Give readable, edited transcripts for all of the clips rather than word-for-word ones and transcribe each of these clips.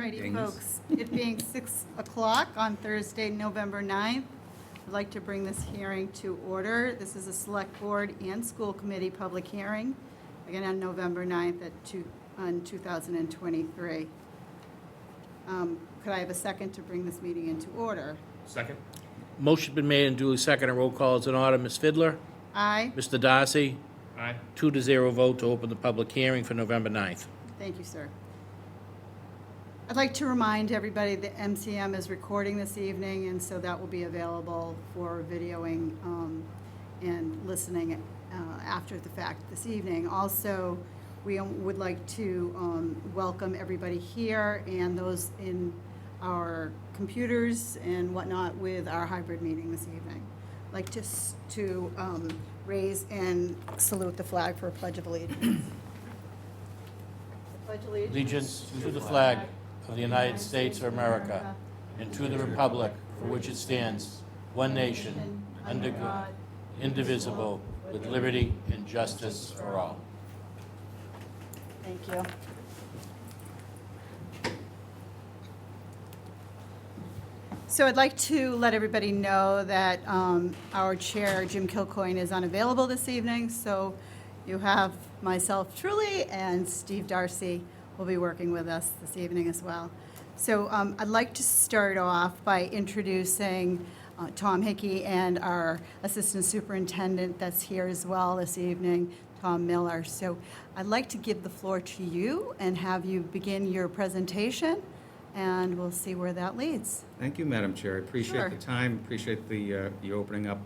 righty, folks. It being 6 o'clock on Thursday, November 9th, I'd like to bring this hearing to order. This is a Select Board and School Committee public hearing, again on November 9th on 2023. Could I have a second to bring this meeting into order? Second? Motion been made and duly seconded. Roll call is in order. Ms. Fidler? Aye. Mr. Darcy? Aye. 2-0 vote to open the public hearing for November 9th. Thank you, sir. I'd like to remind everybody that MCM is recording this evening, and so that will be available for videoing and listening after the fact this evening. Also, we would like to welcome everybody here and those in our computers and whatnot with our hybrid meeting this evening. I'd like to raise and salute the flag for a pledge of allegiance. I pledge Allegiance to the flag of the United States of America and to the republic for which it stands, one nation, under God, indivisible, with liberty and justice for all. Thank you. So I'd like to let everybody know that our chair, Jim Kilcoyne, is unavailable this evening, so you have myself truly and Steve Darcy will be working with us this evening as well. So I'd like to start off by introducing Tom Hickey and our Assistant Superintendent that's here as well this evening, Tom Miller. So I'd like to give the floor to you and have you begin your presentation, and we'll see where that leads. Thank you, Madam Chair. I appreciate Sure. the time, appreciate the opening up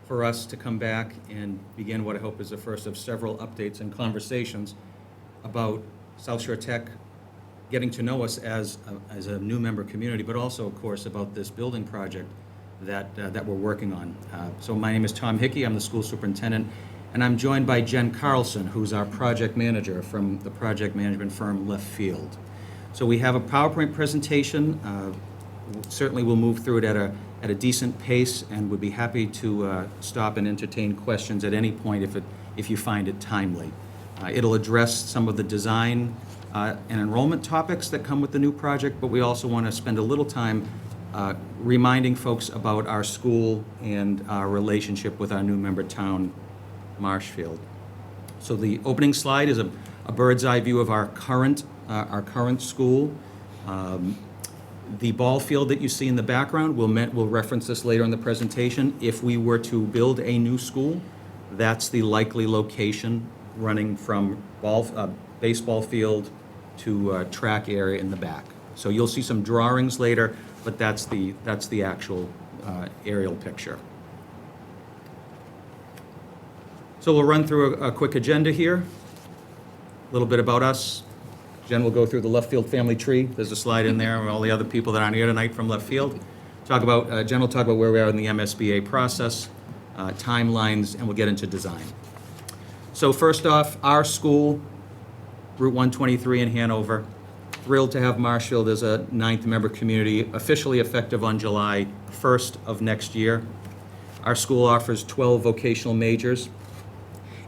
for us to come back and begin what I hope is the first of several updates and conversations about South Shore Tech getting to know us as a new member community, but also, of course, about this building project that we're working on. So my name is Tom Hickey. I'm the school superintendent, and I'm joined by Jen Carlson, who's our project manager from the project management firm Left Field. So we have a PowerPoint presentation. Certainly we'll move through it at a decent pace, and would be happy to stop and entertain questions at any point if you find it timely. It'll address some of the design and enrollment topics that come with the new project, but we also want to spend a little time reminding folks about our school and our relationship with our new member town, Marshfield. So the opening slide is a bird's eye view of our current school. The ball field that you see in the background, we'll reference this later in the presentation. If we were to build a new school, that's the likely location, running from baseball field to track area in the back. So you'll see some drawings later, but that's the actual aerial picture. So we'll run through a quick agenda here. A little bit about us. Jen will go through the Left Field family tree. There's a slide in there with all the other people that aren't here tonight from Left Field. Jen will talk about where we are in the MSBA process, timelines, and we'll get into design. So first off, our school, Route 123 in Hanover. Thrilled to have Marshfield as a 9th member community, officially effective on July 1st of next year. Our school offers 12 vocational majors.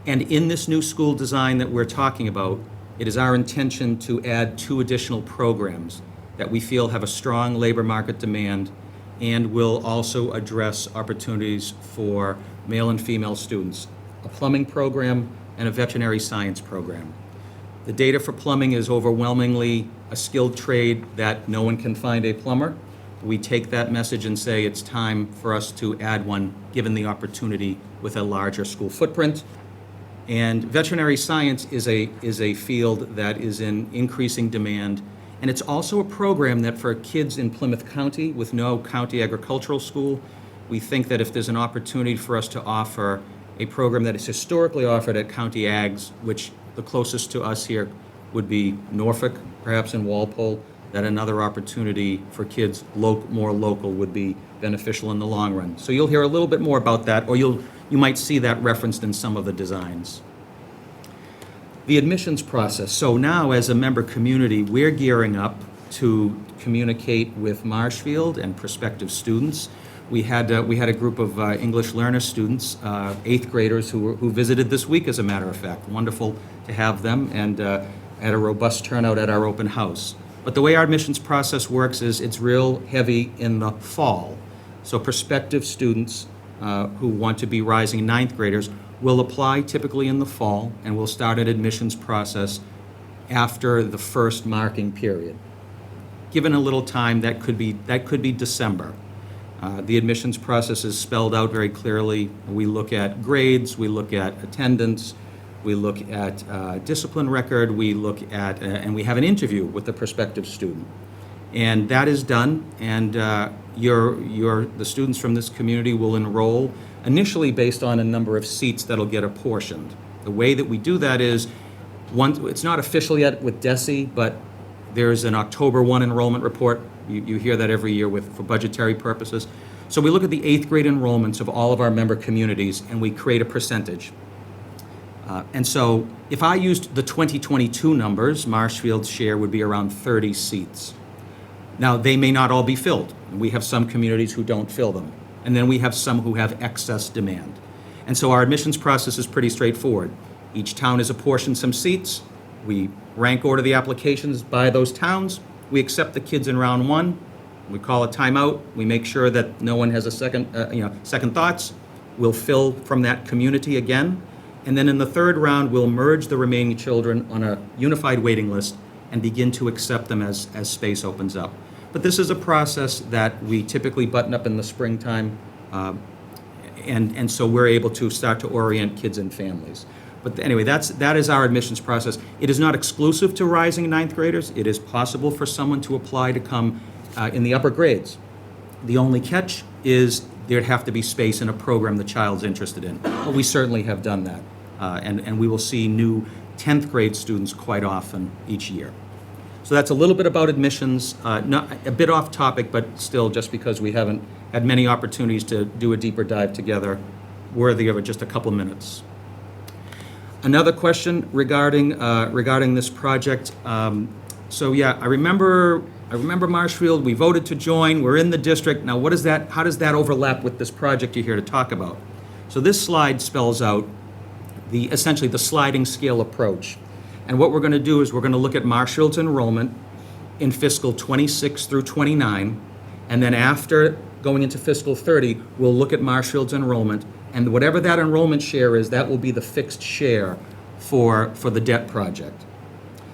And in this new school design that we're talking about, it is our intention to add 2 additional programs that we feel have a strong labor market demand and will also address opportunities for male and female students, a plumbing program and a veterinary science program. The data for plumbing is overwhelmingly a skilled trade that no one can find a plumber. We take that message and say it's time for us to add one, given the opportunity with a larger school footprint. And veterinary science is a field that is in increasing demand, and it's also a program that for kids in Plymouth County with no county agricultural school, we think that if there's an opportunity for us to offer a program that is historically offered at county ags, which the closest to us here would be Norfolk, perhaps in Walpole, that another opportunity for kids more local would be beneficial in the long run. So you'll hear a little bit more about that, or you might see that referenced in some of the designs. The admissions process. So now as a member community, we're gearing up to communicate with Marshfield and prospective students. We had a group of English learner students, 8th graders who visited this week, as a matter of fact. Wonderful to have them, and had a robust turnout at our open house. But the way our admissions process works is it's real heavy in the fall. So prospective students who want to be rising ninth graders will apply typically in the fall, and we'll start an admissions process after the first marking period. Given a little time, that could be December. The admissions process is spelled out very clearly. We look at grades, we look at attendance, we look at discipline record, we look at, and we have an interview with the prospective student. And that is done, and the students from this community will enroll initially based on a number of seats that'll get apportioned. The way that we do that is, it's not official yet with DESE, but there's an October 1 enrollment report. You hear that every year for budgetary purposes. So we look at the 8th grade enrollments of all of our member communities, and we create a percentage. And so if I used the 2022 numbers, Marshfield's share would be around 30 seats. Now, they may not all be filled. We have some communities who don't fill them. And then we have some who have excess demand. And so our admissions process is pretty straightforward. Each town has apportioned some seats. We rank order the applications by those towns. We accept the kids in round 1. We call a timeout. We make sure that no one has a second thoughts. We'll fill from that community again. And then in the 3rd round, we'll merge the remaining children on a unified waiting list and begin to accept them as space opens up. But this is a process that we typically button up in the springtime, and so we're able to start to orient kids and families. But anyway, that is our admissions process. It is not exclusive to rising ninth graders. It is possible for someone to apply to come in the upper grades. The only catch is there'd have to be space in a program the child's interested in. But we certainly have done that, and we will see new 10th grade students quite often each year. So that's a little bit about admissions, not a bit off topic, but still, just because we haven't had many opportunities to do a deeper dive together, worthy of just a couple minutes. Another question regarding this project. So yeah, I remember Marshfield. We voted to join. We're in the district now. How does that overlap with this project you're here to talk about? So this slide spells out essentially the sliding scale approach. And what we're going to do is we're going to look at Marshfield's enrollment in fiscal 26 through 29, and then after going into fiscal 30, we'll look at Marshfield's enrollment, and whatever that enrollment share is, that will be the fixed share for the debt project.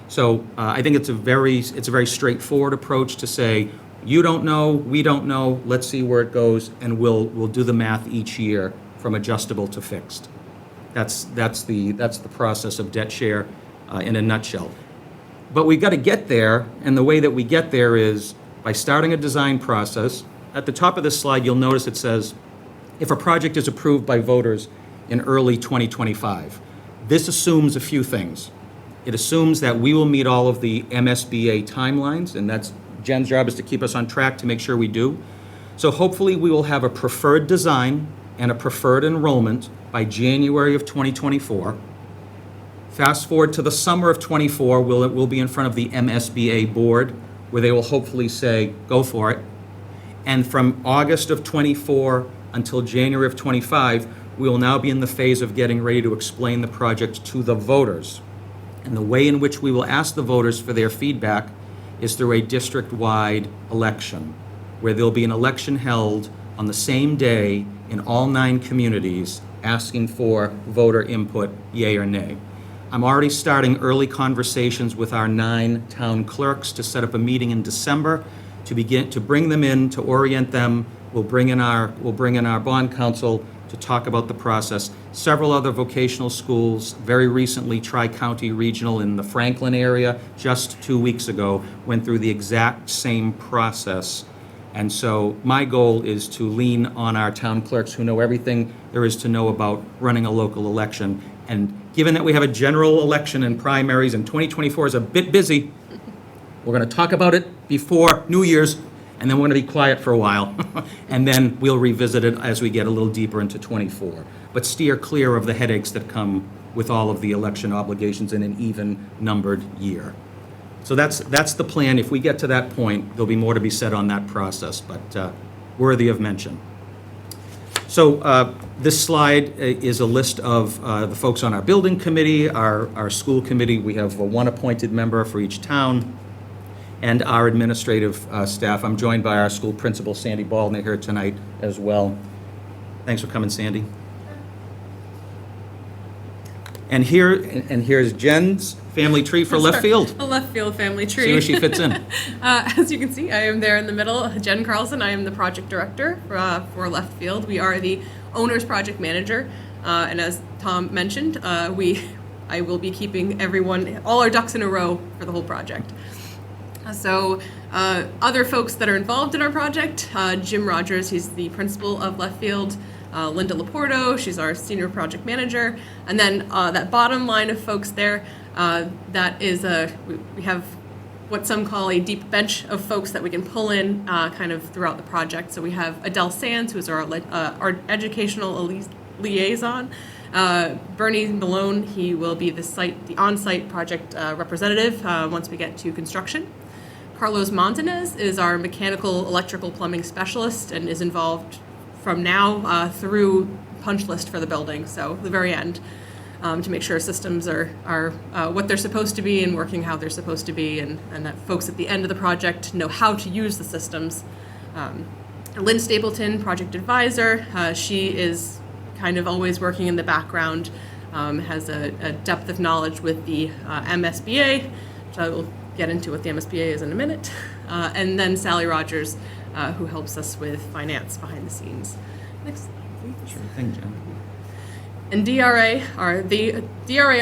So I think it's a very straightforward approach to say, you don't know, we don't know, let's see where it goes, and we'll do the math each year from adjustable to fixed. That's the process of debt share in a nutshell. But we've got to get there, and the way that we get there is by starting a design process. At the top of this slide, you'll notice it says, if a project is approved by voters in early 2025. This assumes a few things. It assumes that we will meet all of the MSBA timelines, and that's Jen's job, is to keep us on track to make sure we do. So hopefully we will have a preferred design and a preferred enrollment by January of 2024. Fast forward to the summer of 24, we'll be in front of the MSBA board, where they will hopefully say, go for it. And from August of 24 until January of 25, we will now be in the phase of getting ready to explain the project to the voters. And the way in which we will ask the voters for their feedback is through a district-wide election, where there'll be an election held on the same day in all 9 communities, asking for voter input, yay or nay. I'm already starting early conversations with our 9 town clerks to set up a meeting in December to begin to bring them in, to orient them. We'll bring in our bond counsel to talk about the process. Several other vocational schools, very recently Tri-County Regional in the Franklin area, just 2 weeks ago, went through the exact same process. And so my goal is to lean on our town clerks who know everything there is to know about running a local election. And given that we have a general election and primaries and 2024 is a bit busy, we're going to talk about it before New Year's, and then we're going to be quiet for a while. And then we'll revisit it as we get a little deeper into 24. But steer clear of the headaches that come with all of the election obligations in an even-numbered year. So that's the plan. If we get to that point, there'll be more to be said on that process, but worthy of mention. So this slide is a list of the folks on our building committee, our school committee. We have one appointed member for each town. and our administrative staff. I'm joined by our school principal, Sandy Baldner, here tonight as well. Thanks for coming, Sandy. And here's Jen's family tree for left field. A left field family tree. See where she fits in. As you can see, I am there in the middle. Jen Carlson, I am the project director for left field. We are the owner's project manager. And as Tom mentioned, I will be keeping all our ducks in a row for the whole project. So other folks that are involved in our project, Jim Rogers, he's the principal of left field. Linda Laporto, she's our senior project manager. And then that bottom line of folks there, that is we have what some call a deep bench of folks that we can pull in kind of throughout the project. So we have Adele Sands, who's our educational liaison. Bernie Malone, he will be the on-site project representative once we get to construction. Carlos Montanez is our mechanical, electrical, plumbing specialist and is involved from now through punch list for the building, so the very end, to make sure systems are what they're supposed to be and working how they're supposed to be, and that folks at the end of the project know how to use the systems. Lynn Stapleton, project advisor, she is kind of always working in the background, has a depth of knowledge with the MSBA, which I will get into what the MSBA is in a minute, and then Sally Rogers, who helps us with finance behind the scenes. Next slide, please. Sure thing, Jen. And DRA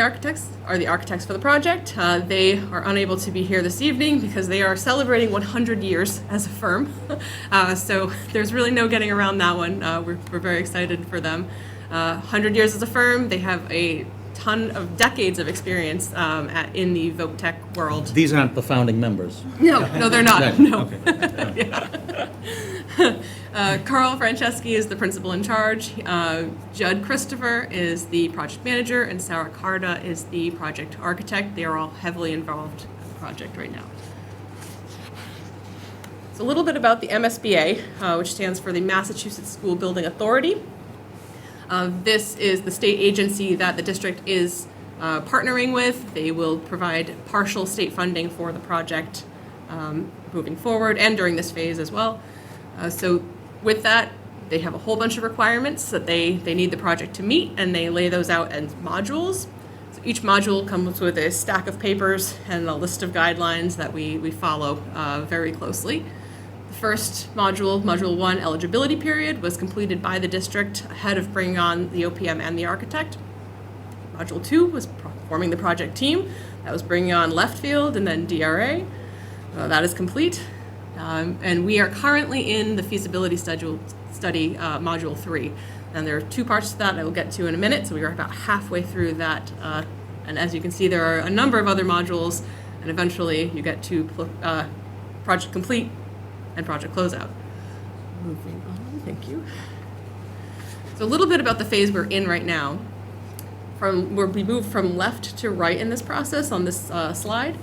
architects are the architects for the project. They are unable to be here this evening because they are celebrating 100 years as a firm. So there's really no getting around that one. We're very excited for them. 100 years as a firm. They have a ton of decades of experience in the voc tech world. These aren't the founding members. No, they're not. No. Okay. Carl Franceschi is the principal in charge. Judd Christopher is the project manager, and Sarah Carda is the project architect. They are all heavily involved in the project right now. So a little bit about the MSBA, which stands for the Massachusetts School Building Authority. This is the state agency that the district is partnering with. They will provide partial state funding for the project moving forward and during this phase as well. So with that, they have a whole bunch of requirements that they need the project to meet, and they lay those out as modules. So each module comes with a stack of papers and a list of guidelines that we follow very closely. The first module, Module 1, eligibility period, was completed by the district ahead of bringing on the OPM and the architect. Module 2 was forming the project team. That was bringing on left field and then DRA. That is complete. And we are currently in the feasibility study Module 3. And there are two parts to that I will get to in a minute, so we are about halfway through that. And as you can see, there are a number of other modules, and eventually you get to project complete and project closeout. Moving on, thank you. So a little bit about the phase we're in right now. Where we move from left to right in this process on this slide.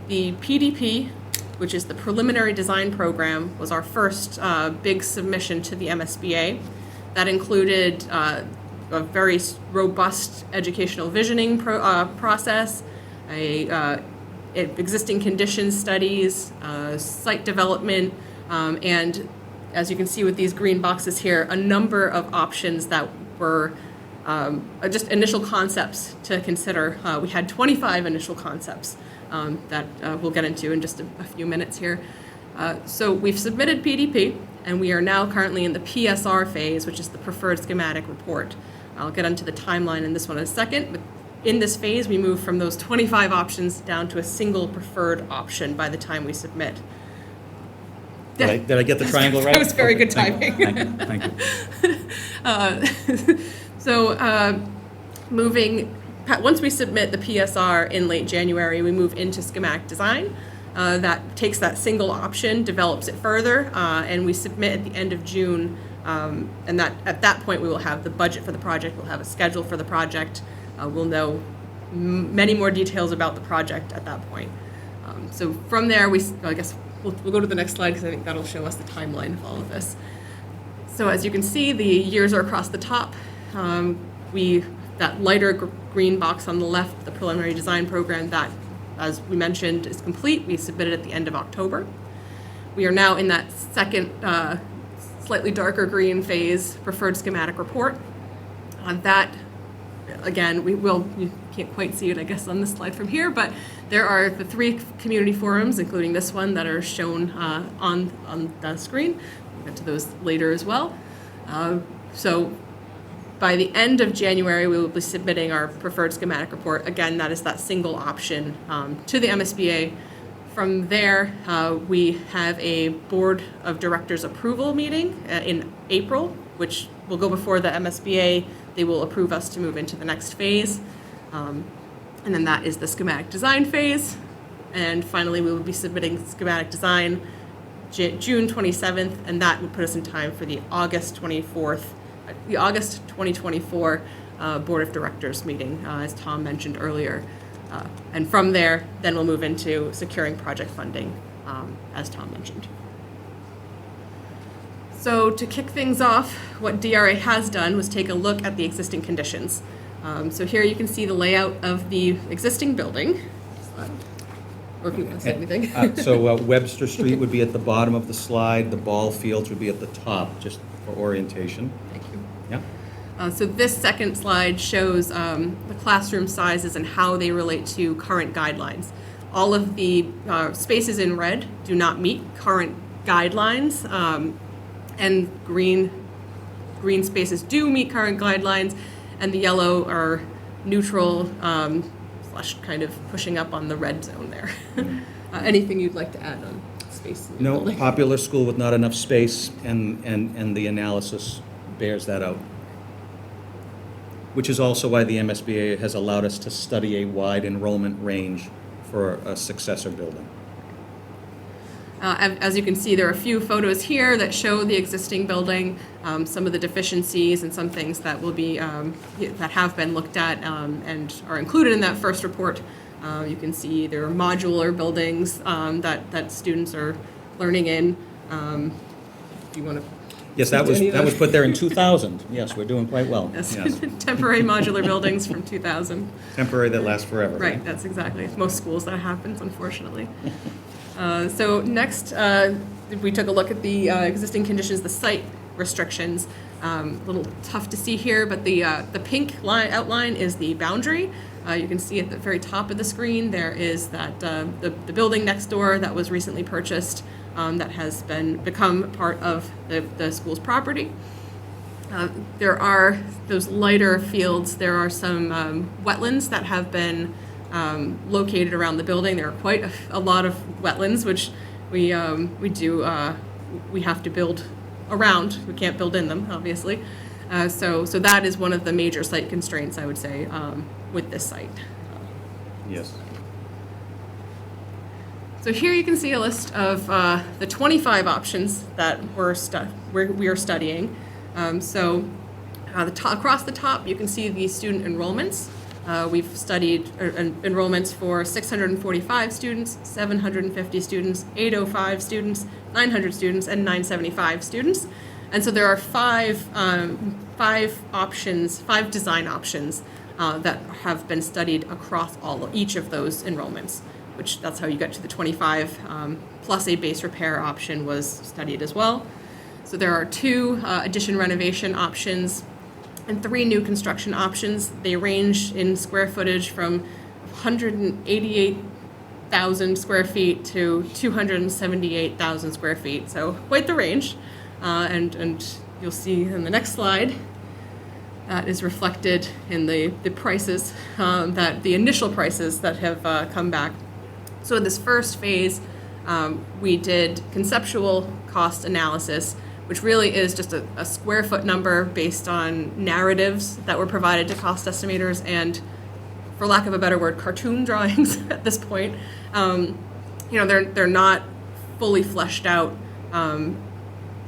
The PDP, which is the Preliminary Design Program, was our first big submission to the MSBA. That included a very robust educational visioning process, existing conditions studies, site development, and as you can see with these green boxes here, a number of options that were just initial concepts to consider. We had 25 initial concepts that we'll get into in just a few minutes here. So we've submitted PDP, and we are now currently in the PSR phase, which is the Preferred Schematic Report. I'll get into the timeline in this one in a second, but in this phase, we move from those 25 options down to a single preferred option by the time we submit. Did I get the triangle right? That was very good Thank you. timing. Thank you. So once we submit the PSR in late January, we move into schematic design. That takes that single option, develops it further, and we submit at the end of June. And at that point, we will have the budget for the project, we'll have a schedule for the project, we'll know many more details about the project at that point. So from there, I guess we'll go to the next slide because I think that'll show us the timeline of all of this. So as you can see, the years are across the top. That lighter green box on the left, the preliminary design program, that as we mentioned, is complete. We submitted at the end of October. We are now in that second, slightly darker green phase, preferred schematic report. That, again, you can't quite see it, I guess, on this slide from here, but there are the 3 community forums, including this one, that are shown on the screen. We'll get to those later as well. So by the end of January, we will be submitting our preferred schematic report. Again, that is that single option to the MSBA. From there, we have a board of directors approval meeting in April, which will go before the MSBA. They will approve us to move into the next phase. And then that is the schematic design phase. And finally, we will be submitting schematic design June 27th, and that would put us in time for the August 2024 Board of Directors meeting, as Tom mentioned earlier. And from there, then we'll move into securing project funding, as Tom mentioned. So to kick things off, what DRA has done was take a look at the existing conditions. So here you can see the layout of the existing building. Or if you want to say anything. So Webster Street would be at the bottom of the slide, the ball fields would be at the top, just for orientation. Thank you. Yeah. So this second slide shows the classroom sizes and how they relate to current guidelines. All of the spaces in red do not meet current guidelines, and green spaces do meet current guidelines, and the yellow are neutral, slash kind of pushing up on the red zone there. Anything you'd like to add on space? In the No, building? popular school with not enough space, and the analysis bears that out. Which is also why the MSBA has allowed us to study a wide enrollment range for a successor building. As you can see, there are a few photos here that show the existing building, some of the deficiencies and some things that will be that have been looked at and are included in that first report. You can see there are modular buildings that students are learning in. If you want to. Yes, that was put there in 2000. Yes, we're doing quite well. Yes. Temporary modular buildings from 2000. Temporary that lasts forever. Right, that's exactly. Most schools that happens, unfortunately. So next, we took a look at the existing conditions, the site restrictions. A little tough to see here, but the pink outline is the boundary. You can see at the very top of the screen there is that the building next door that was recently purchased that has become part of the school's property. There are those lighter fields. There are some wetlands that have been located around the building. There are quite a lot of wetlands, which we have to build around. We can't build in them, obviously. So that is one of the major site constraints, I would say, with this site. Yes. So here you can see a list of the 25 options that we are studying. Across the top, you can see the student enrollments. We've studied enrollments for 645 students, 750 students, 805 students, 900 students, and 975 students. And so there are five design options that have been studied across each of those enrollments, which that's how you get to the 25, plus a base repair option was studied as well. So there are 2 addition renovation options and 3 new construction options. They range in square footage from 188,000 square feet to 278,000 square feet. So quite the range. And you'll see in the next slide that is reflected in the prices, the initial prices that have come back. So in this first phase, we did conceptual cost analysis, which really is just a square foot number based on narratives that were provided to cost estimators and, for lack of a better word, cartoon drawings at this point. They're not fully fleshed out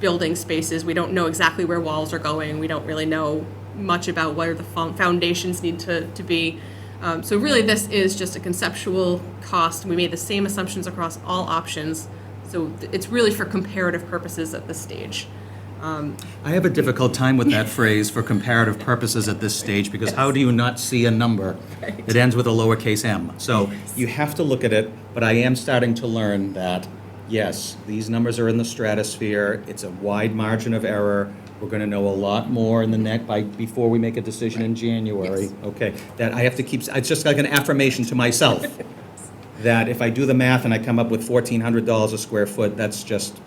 building spaces. We don't know exactly where walls are going. We don't really know much about where the foundations need to be. So really this is just a conceptual cost. We made the same assumptions across all options. So it's really for comparative purposes at this stage. I have a difficult time with that phrase for comparative purposes at this stage, because how do you not see a number that ends with a lowercase m? So you have to look at it, but I am starting to learn that, yes, these numbers are in the stratosphere, it's a wide margin of error, we're gonna know a lot more in the before we make a decision in January. Yes. Okay, that I have to keep, it's just like an affirmation to myself, that if I do the math and I come up with $1,400 a square foot, that's just,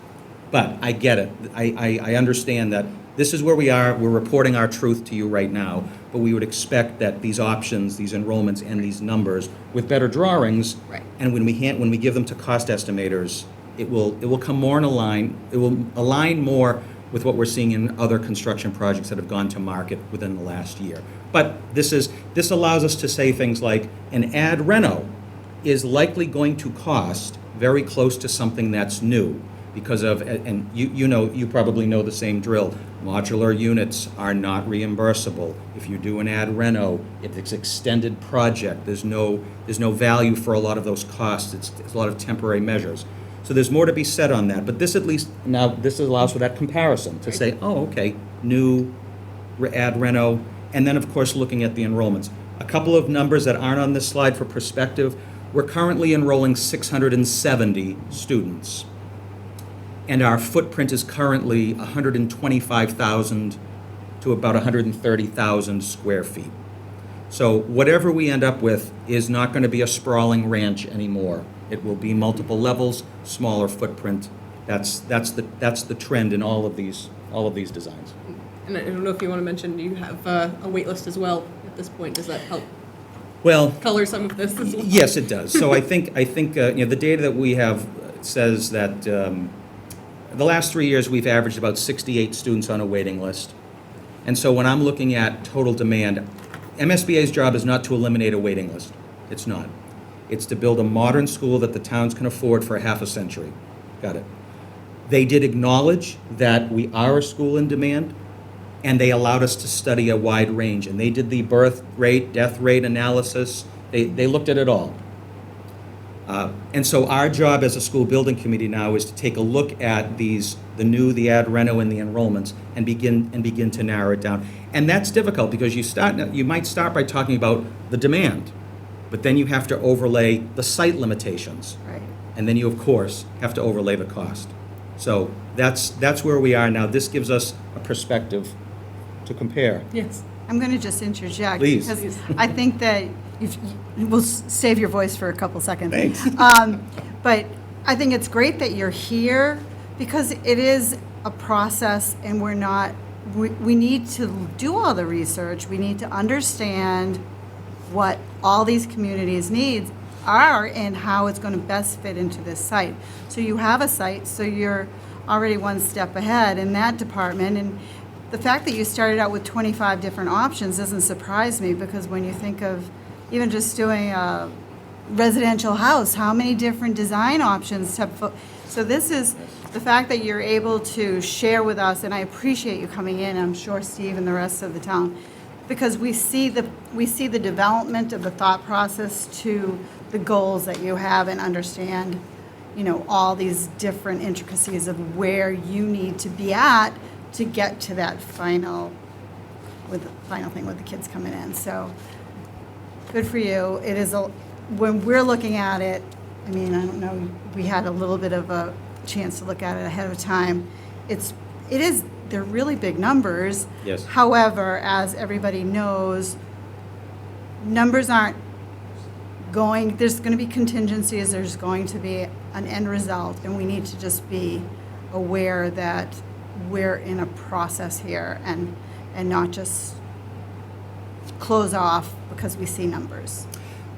but I get it. I understand that this is where we are, we're reporting our truth to you right now, but we would expect that these options, these enrollments, and these numbers, with better drawings, Right. and when we give them to cost estimators, it will come more in line, it will align more with what we're seeing in other construction projects that have gone to market within the last year. But this allows us to say things like, an ad reno is likely going to cost very close to something that's new, because of, and you probably know the same drill, modular units are not reimbursable. If you do an ad reno, if it's extended project, there's no value for a lot of those costs. It's a lot of temporary measures. So there's more to be said on that, but this allows for that comparison, to say, oh, okay, new ad reno, and then, of course, looking at the enrollments. A couple of numbers that aren't on this slide for perspective. We're currently enrolling 670 students, and our footprint is currently 125,000 to about 130,000 square feet. So whatever we end up with is not going to be a sprawling ranch anymore. It will be multiple levels, smaller footprint. That's the trend in all of these designs. And I don't know if you want to mention, you have a wait list as well at this point. Does that help Well, color some of this as well? yes, it does. So I think the data that we have says that the last 3 years we've averaged about 68 students on a waiting list. And so when I'm looking at total demand, MSBA's job is not to eliminate a waiting list. It's not. It's to build a modern school that the towns can afford for half a century. Got it. They did acknowledge that we are a school in demand, and they allowed us to study a wide range. And they did the birth rate, death rate analysis. They looked at it all. And so our job as a school building committee now is to take a look at the ad reno, and the enrollments, and begin to narrow it down. And that's difficult, because you might start by talking about the demand, but then you have to overlay the site limitations. Right. And then you, of course, have to overlay the cost. So that's where we are now. This gives us a perspective to compare. Yes. I'm going to just interject. Please. Because I think that we'll save your voice for a couple seconds. Thanks. But I think it's great that you're here, because it is a process, and we need to do all the research. We need to understand what all these communities' needs are and how it's going to best fit into this site. So you have a site, so you're already one step ahead in that department. And the fact that you started out with 25 different options doesn't surprise me, because when you think of even just doing a residential house, how many different design options have, so this is the fact that you're able to share with us, and I appreciate you coming in, I'm sure Steve and the rest of the town, because we see the development of the thought process to the goals that you have, and understand, all these different intricacies of where you need to be at to get to that final thing with the kids coming in. So good for you. It is when we're looking at it, I don't know, we had a little bit of a chance to look at it ahead of time. They're really big numbers. Yes. However, as everybody knows, numbers aren't going, there's going to be contingencies, there's going to be an end result, and we need to just be aware that we're in a process here, and not just close off because we see numbers.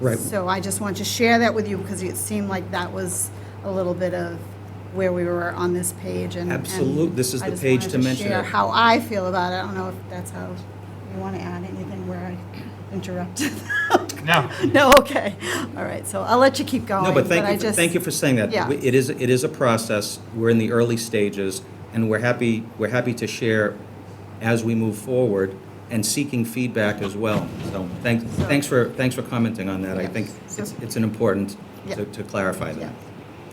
Right. So I just want to share that with you, because it seemed like that was a little bit of where we were on this page. And Absolutely. This is I the just page wanted to mention share it. how I feel about it. I don't know if that's how you want to add anything where I interrupted. No. No, okay. All right, so I'll let you keep going. No, but I just- thank you for saying that. Yeah. It is a process. We're in the early stages, and we're happy to share as we move forward, and seeking feedback as well. So thanks for commenting on that. I think So- it's an important Yeah. to clarify that. Yeah.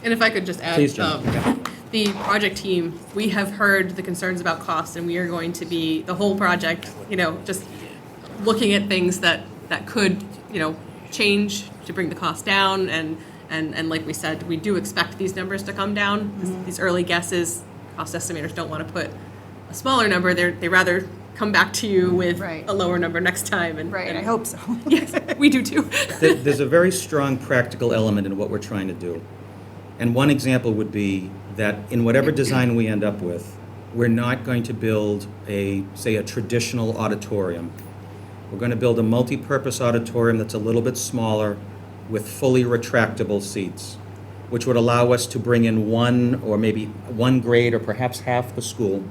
And if I could just add, Please, Jen. the project team, we have heard the concerns about cost, and we are going to be, the whole project, just looking at things that could, change to bring the cost down, and like we said, we do expect these numbers to come down. These early guesses, cost estimators don't want to put a smaller number, they rather come back to you with Right. a lower number next time. And Right, I hope so. Yes, we do too. There's a very strong practical element in what we're trying to do. And one example would be that in whatever design we end up with, we're not going to build say a traditional auditorium. We're going to build a multi-purpose auditorium that's a little bit smaller with fully retractable seats, which would allow us to bring in one or maybe one grade or perhaps half the school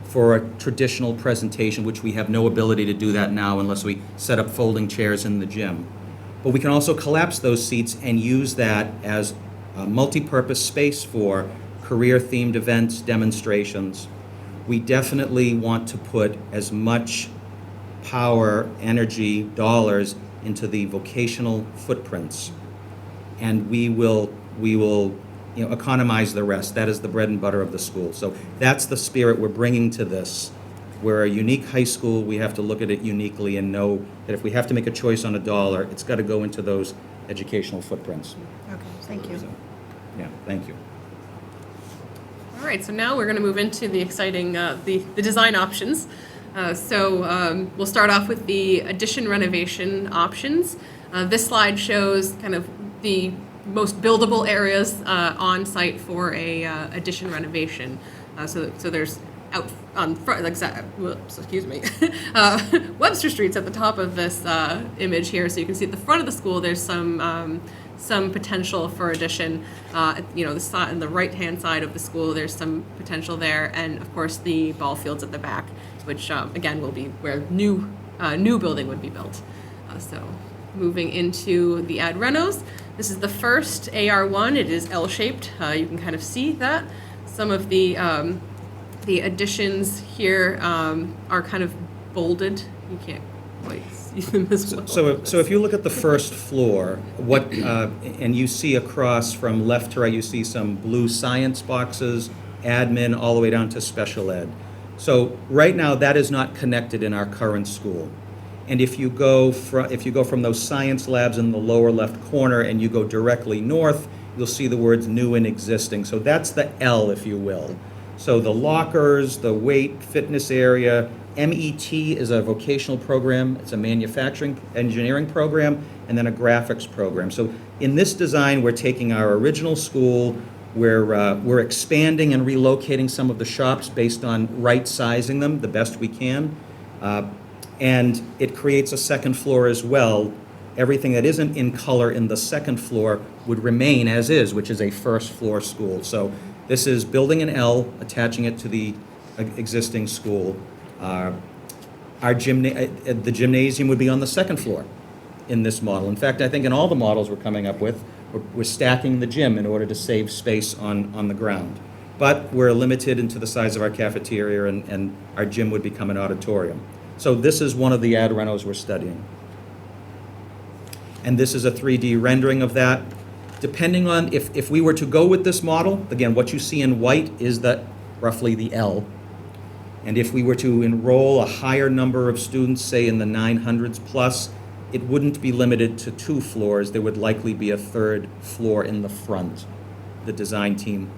for a traditional presentation, which we have no ability to do that now unless we set up folding chairs in the gym. But we can also collapse those seats and use that as a multi-purpose space for career-themed events, demonstrations. We definitely want to put as much power, energy, dollars into the vocational footprints. And we will economize the rest. That is the bread and butter of the school. So that's the spirit we're bringing to this. We're a unique high school. We have to look at it uniquely and know that if we have to make a choice on a dollar, it's got to go into those educational footprints. Okay, thank you. So, yeah, thank you. All right, so now we're going to move into the exciting, the design options. We'll start off with the addition renovation options. This slide shows kind of the most buildable areas on site for a addition renovation. So there's out on front, excuse me, Webster Street's at the top of this image here. So you can see at the front of the school, there's some potential for addition. The side, on the right-hand side of the school, there's some potential there, and of course the ball fields at the back, which again will be where new building would be built. So moving into the ad renos, this is the first AR1. It is L-shaped. You can kind of see that some of the additions here are kind of bolded. You can't quite see them as well. So if you look at the first floor, and you see across from left to right, you see some blue science boxes, admin, all the way down to special ed. So right now, that is not connected in our current school. And if you go from those science labs in the lower left corner and you go directly north, you'll see the words new and existing. So that's the L, if you will. So the lockers, the weight fitness area, MET is a vocational program, it's a manufacturing engineering program, and then a graphics program. So in this design, we're taking our original school, we're expanding and relocating some of the shops based on right sizing them the best we can. And it creates a second floor as well. Everything that isn't in color in the second floor would remain as is, which is a first floor school. So this is building an L, attaching it to the existing school. The gymnasium would be on the second floor in this model. In fact, I think in all the models we're coming up with, we're stacking the gym in order to save space on the ground. But we're limited into the size of our cafeteria, and our gym would become an auditorium. So this is one of the ad renos we're studying. And this is a 3D rendering of that. Depending on, if we were to go with this model, again, what you see in white is roughly the L. And if we were to enroll a higher number of students, say in the 900s plus, it wouldn't be limited to 2 floors. There would likely be a third floor in the front, the design team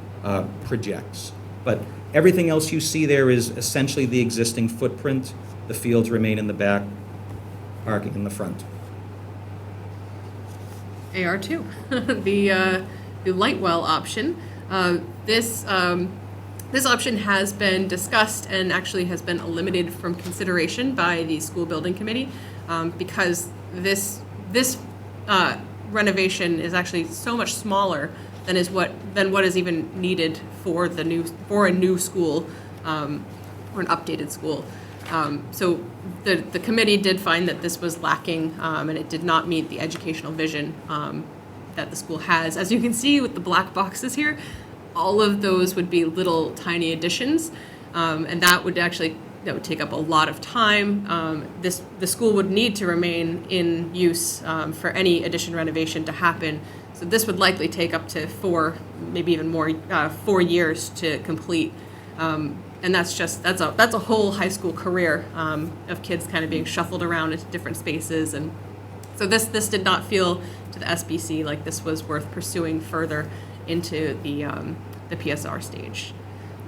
projects. But everything else you see there is essentially the existing footprint. The fields remain in the back, parking in the front. AR2, the light well option. This option has been discussed and actually has been eliminated from consideration by the school building committee because this renovation is actually so much smaller than what is even needed for a new school or an updated school. So the committee did find that this was lacking and it did not meet the educational vision that the school has. As you can see with the black boxes here, all of those would be little tiny additions, and that would take up a lot of time. The school would need to remain in use for any addition renovation to happen. So this would likely take up to 4, maybe even more, 4 years to complete. And that's a whole high school career of kids kind of being shuffled around into different spaces. And so this did not feel to the SBC like this was worth pursuing further into the PSR stage.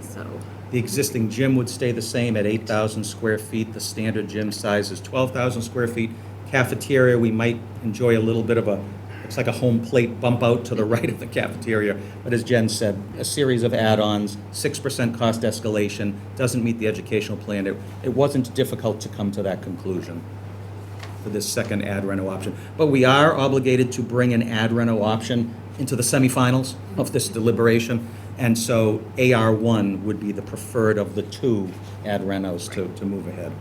So The existing gym would stay the same at 8,000 square feet. The standard gym size is 12,000 square feet. Cafeteria, we might enjoy a little bit of looks like a home plate bump out to the right of the cafeteria. But as Jen said, a series of add-ons, 6% cost escalation, doesn't meet the educational plan. It wasn't difficult to come to that conclusion for this second ad reno option. But we are obligated to bring an ad reno option into the semifinals of this deliberation. And so AR1 would be the preferred of the 2 ad renos to move ahead.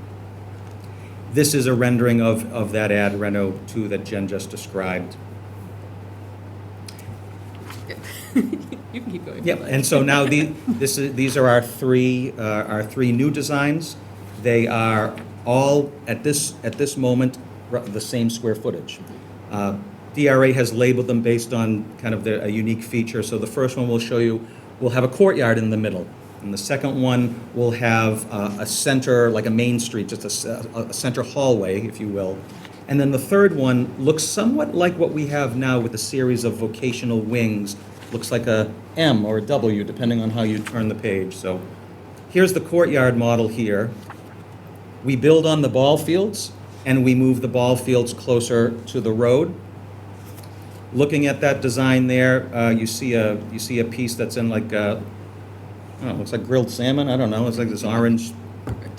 This is a rendering of that ad reno 2 that Jen just described. you can keep going. Yep, and so now these are our three new designs. They are all, at this moment, the same square footage. DRA has labeled them based on kind of a unique feature. So the first one we'll show you will have a courtyard in the middle. And the second one will have a center, like a main street, just a center hallway, if you will. And then the third one looks somewhat like what we have now with a series of vocational wings. Looks like a M or a W, depending on how you turn the page. So here's the courtyard model here. We build on the ball fields, and we move the ball fields closer to the road. Looking at that design there, you see a piece that's in like I don't know, looks like grilled salmon. I don't know. It's like this orange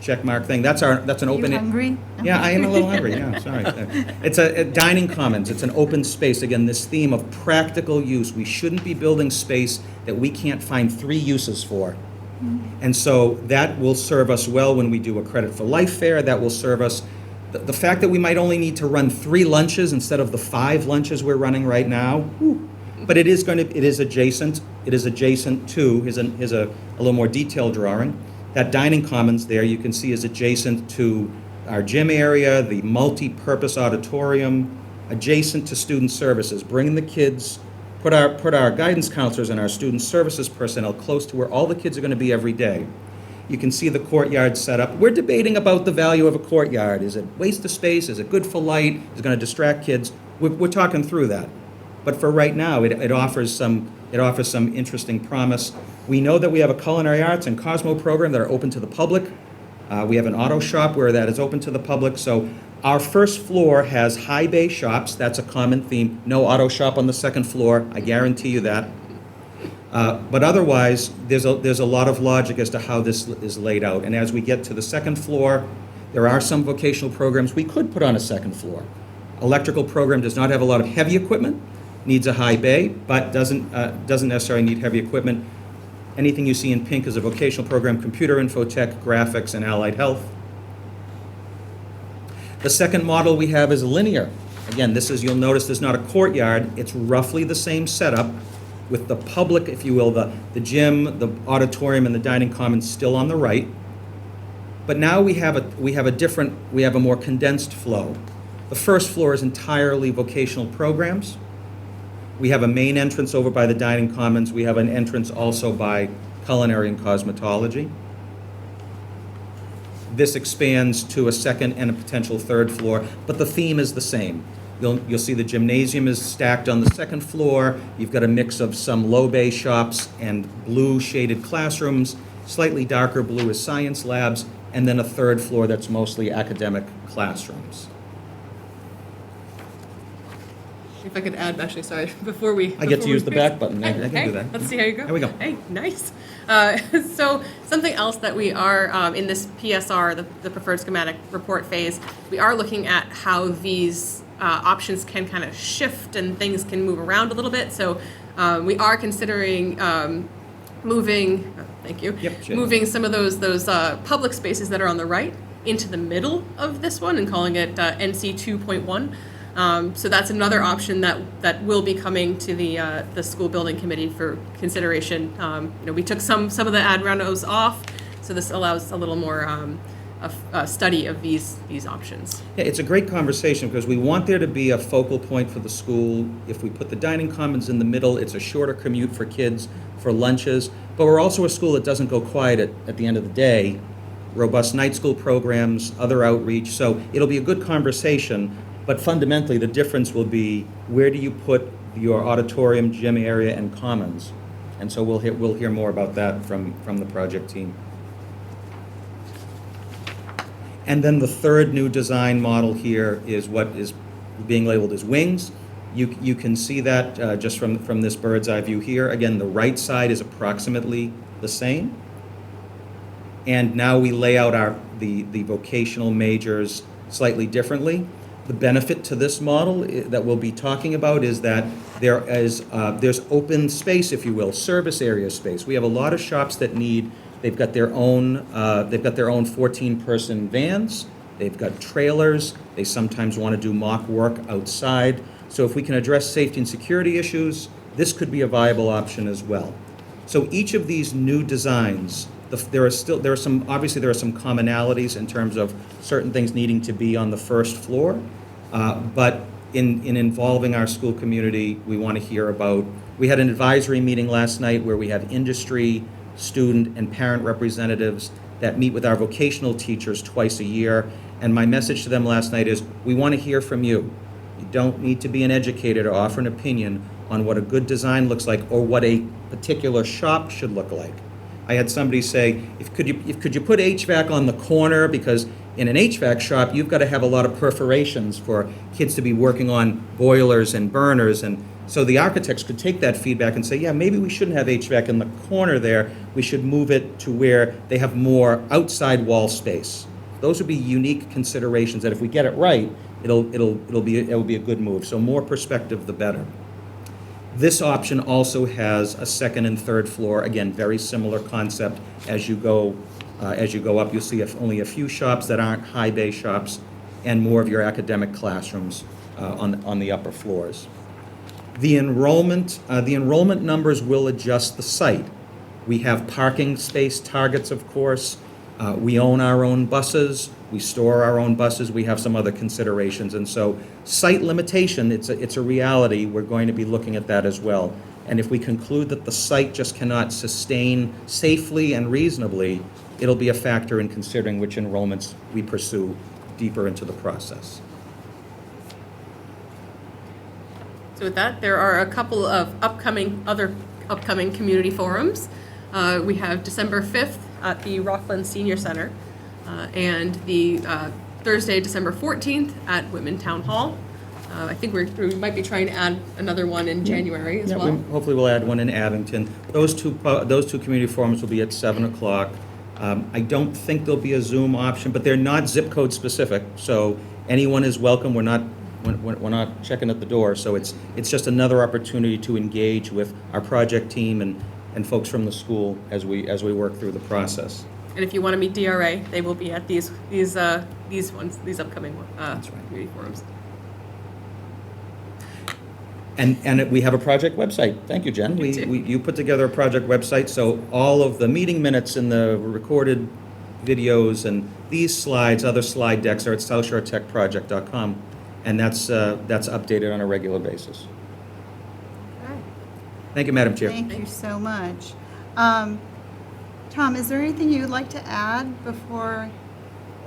check mark thing. That's an open. Are you hungry? Yeah, I am a little hungry. Yeah, sorry. It's a dining commons. It's an open space. Again, this theme of practical use. We shouldn't be building space that we can't find 3 uses for. And so that will serve us well when we do a credit for life fair. That will serve us. The fact that we might only need to run 3 lunches instead of the 5 lunches we're running right now. Whew. But it is adjacent. It is adjacent to, here's a little more detailed drawing. That dining commons there you can see is adjacent to our gym area, the multi-purpose auditorium, adjacent to student services, bringing the kids, put our guidance counselors and our student services personnel close to where all the kids are going to be every day. You can see the courtyard set up. We're debating about the value of a courtyard. Is it waste of space? Is it good for light? Is it going to distract kids? We're talking through that. But for right now, it offers some interesting promise. We know that we have a culinary arts and Cosmo program that are open to the public. We have an auto shop where that is open to the public. So our first floor has high bay shops. That's a common theme. No auto shop on the second floor. I guarantee you that. But otherwise, there's a lot of logic as to how this is laid out. And as we get to the second floor, there are some vocational programs we could put on a second floor. Electrical program does not have a lot of heavy equipment, needs a high bay, but doesn't necessarily need heavy equipment. Anything you see in pink is a vocational program: computer, infotech, graphics, and allied health. The second model we have is linear. Again, you'll notice there's not a courtyard. It's roughly the same setup with the public, if you will, the gym, the auditorium, and the dining commons still on the right. But now we have a more condensed flow. The first floor is entirely vocational programs. We have a main entrance over by the dining commons. We have an entrance also by culinary and cosmetology. This expands to a second and a potential third floor, but the theme is the same. You'll see the gymnasium is stacked on the second floor. You've got a mix of some low bay shops and blue shaded classrooms. Slightly darker blue is science labs, and then a third floor that's mostly academic classrooms. If I could add, actually, sorry, before we... I get to use the back button. I can Hey, do that. let's see how you go. There we go. Hey, nice. So something else that we are, in this PSR, the Preferred Schematic Report phase, we are looking at how these options can kind of shift and things can move around a little bit. So we are considering moving, thank you, Yep, sure. moving some of those public spaces that are on the right into the middle of this one and calling it NC 2.1. So that's another option that will be coming to the school building committee for consideration. We took some of the ad renos off, so this allows a little more a study of these options. Yeah, it's a great conversation because we want there to be a focal point for the school. If we put the dining commons in the middle, it's a shorter commute for kids, for lunches. But we're also a school that doesn't go quiet at the end of the day. Robust night school programs, other outreach. So it'll be a good conversation. But fundamentally, the difference will be where do you put your auditorium, gym area, and commons? And so we'll hear more about that from the project team. And then the third new design model here is what is being labeled as wings. You can see that just from this bird's eye view here. Again, the right side is approximately the same. And now we lay out the vocational majors slightly differently. The benefit to this model that we'll be talking about is that there's open space, if you will, service area space. We have a lot of shops that they've got their own 14-person vans. They've got trailers. They sometimes want to do mock work outside. So if we can address safety and security issues, this could be a viable option as well. So each of these new designs, there are some commonalities in terms of certain things needing to be on the first floor, but in involving our school community, we want to hear about. We had an advisory meeting last night where we have industry, student, and parent representatives that meet with our vocational teachers twice a year. And my message to them last night is, we want to hear from you. You don't need to be an educator to offer an opinion on what a good design looks like or what a particular shop should look like. I had somebody say, could you put HVAC on the corner? Because in an HVAC shop, you've got to have a lot of perforations for kids to be working on boilers and burners. And so the architects could take that feedback and say, yeah, maybe we shouldn't have HVAC in the corner there. We should move it to where they have more outside wall space. Those would be unique considerations that if we get it right, it'll be a good move. So more perspective, the better. This option also has a second and third floor. Again, very similar concept. As you go up, you'll see only a few shops that aren't high bay shops, and more of your academic classrooms on the upper floors. The enrollment numbers will adjust the site. We have parking space targets, of course. We own our own buses. We store our own buses. We have some other considerations. And so site limitation, it's a reality. We're going to be looking at that as well. And if we conclude that the site just cannot sustain safely and reasonably, it'll be a factor in considering which enrollments we pursue deeper into the process. So with that, there are a couple of other upcoming community forums. We have December 5th at the Rockland Senior Center, and the Thursday, December 14th at Whitman Town Hall. I think we might be trying to add another one in January as well. Hopefully we'll add one in Abington. Those two community forums will be at 7 o'clock. I don't think there'll be a Zoom option, but they're not zip code specific, so anyone is welcome. We're not checking at the door, so it's just another opportunity to engage with our project team and folks from the school as we work through the process. And if you want to meet DRA, they will be at these upcoming community forums. And we have a project website. Thank you, Jen. You put together a project website, so all of the meeting minutes and the recorded videos and these slides, other slide decks are at southshoretechproject.com, and that's updated on a regular basis. Thank you, Madam Chair. Thank you so much. Tom, is there anything you'd like to add before?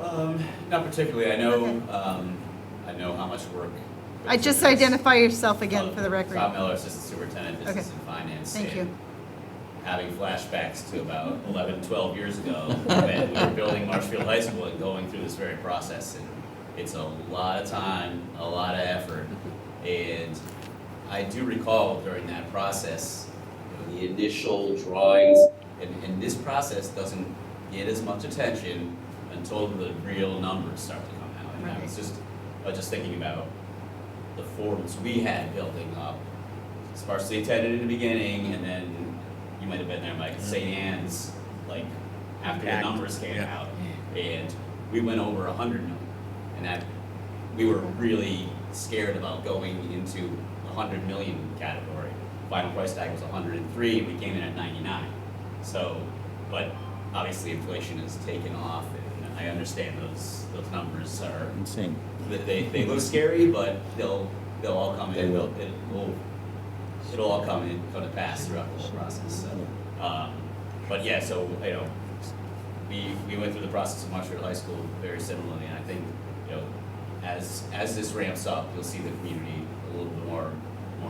Not particularly. I know, Okay. I know how much work. I just identify yourself again for the record. Tom Miller, Assistant Superintendent, Business Okay. and Finance. Thank you. and Having flashbacks to about 11, 12 years ago when we were building Marshfield High School and going through this very process. And it's a lot of time, a lot of effort. And I do recall during that process, the initial drawings, and this process doesn't get as much attention until the real numbers start to come out. And I was just thinking about the forms we had building up, sparsely attended in the beginning, and then you might have been there, Mike, St. Anne's, like, after the numbers came out, and we went over 100 million, and that, we were really scared about going into the 100 million category. Final price tag was 103, and we came in at 99. So, but obviously inflation has taken off, and I understand those numbers are, Insane. they look scary, but they'll all come They in. will. It'll all come to pass throughout the whole process. So, but yeah, so we went through the process of Marshfield High School very similarly, and I think as this ramps up, you'll see the community a little bit more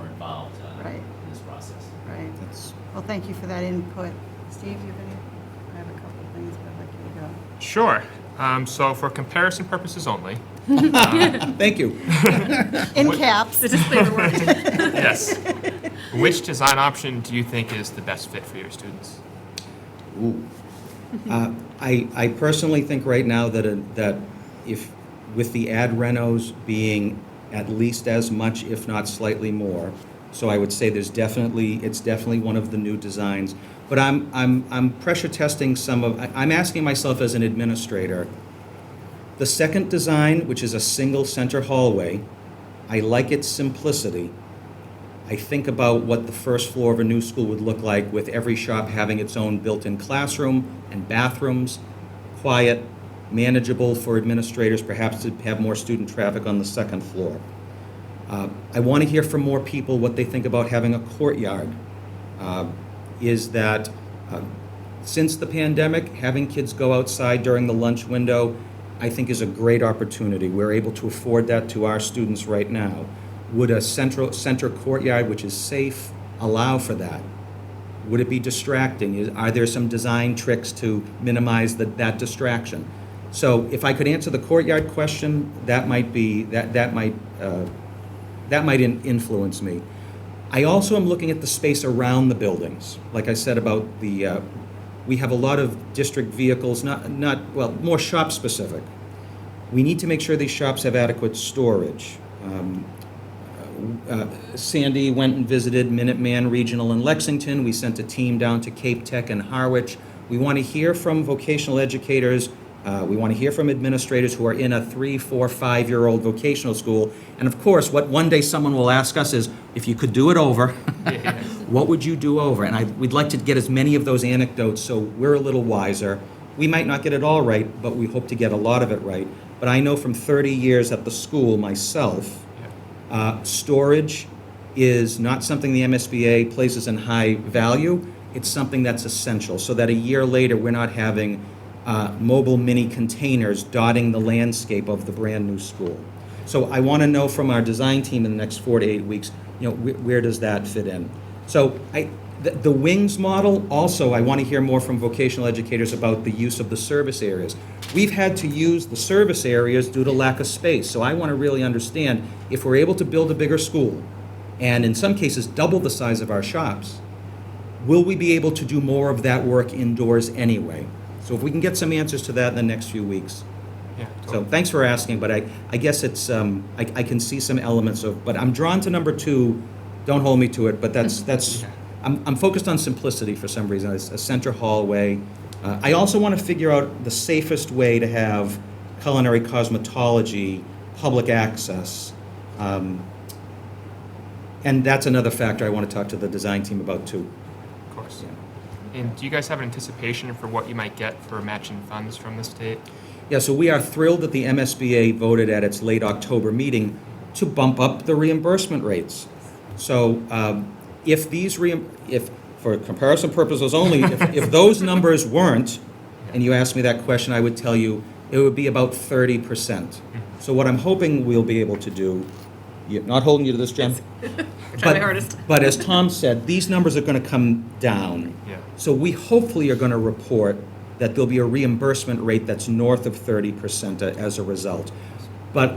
involved Right. in this process. Right. That's, Well, thank you for that input. Steve, you have any? I have a couple of things, but I'd like you to go. Sure. So for comparison purposes only, thank you. In caps. The disclaimer word. yes. Which design option do you think is the best fit for your students? Ooh. I personally think right now that if, with the ad renos being at least as much, if not slightly more, so I would say it's definitely one of the new designs. But I'm pressure testing I'm asking myself as an administrator, the second design, which is a single center hallway, I like its simplicity. I think about what the first floor of a new school would look like with every shop having its own built-in classroom and bathrooms, quiet, manageable for administrators, perhaps to have more student traffic on the second floor. I want to hear from more people what they think about having a courtyard. Is that since the pandemic, having kids go outside during the lunch window, I think is a great opportunity. We're able to afford that to our students right now. Would a center courtyard, which is safe, allow for that? Would it be distracting? Are there some design tricks to minimize that distraction? So if I could answer the courtyard question, that might influence me. I also am looking at the space around the buildings. Like I said about we have a lot of district vehicles, more shop specific. We need to make sure these shops have adequate storage. Sandy went and visited Minuteman Regional in Lexington. We sent a team down to Cape Tech and Harwich. We want to hear from vocational educators. We want to hear from administrators who are in a 3, 4, 5-year-old vocational school. And of course, what one day someone will ask us is, if you could do it over, what would you do over? And we'd like to get as many of those anecdotes so we're a little wiser. We might not get it all right, but we hope to get a lot of it right. But I know from 30 years at the school myself, storage is not something the MSBA places in high value. It's something that's essential, so that a year later we're not having mobile mini containers dotting the landscape of the brand new school. So I want to know from our design team in the next 4 to 8 weeks, where does that fit in? So the wings model, also I want to hear more from vocational educators about the use of the service areas. We've had to use the service areas due to lack of space, so I want to really understand if we're able to build a bigger school, and in some cases double the size of our shops, will we be able to do more of that work indoors anyway? So if we can get some answers to that in the next few weeks. Yeah, So totally. thanks for asking, but I guess it's, I can see some elements of, but I'm drawn to number 2, don't hold me to it, but that's Yeah. I'm focused on simplicity for some reason, a center hallway. I also want to figure out the safest way to have culinary cosmetology, public access. And that's another factor I want to talk to the design team about too. Of course. Yeah. And do you guys have an anticipation for what you might get for matching funds from the state? Yeah, so we are thrilled that the MSBA voted at its late October meeting to bump up the reimbursement rates. So if for comparison purposes only, if those numbers weren't, and you asked me that question, I would tell you it would be about 30%. So what I'm hoping we'll be able to do, not holding you to this, Jen, Try my hardest. but as Tom said, these numbers are going to come down. Yeah. So we hopefully are going to report that there'll be a reimbursement rate that's north of 30% as a result. But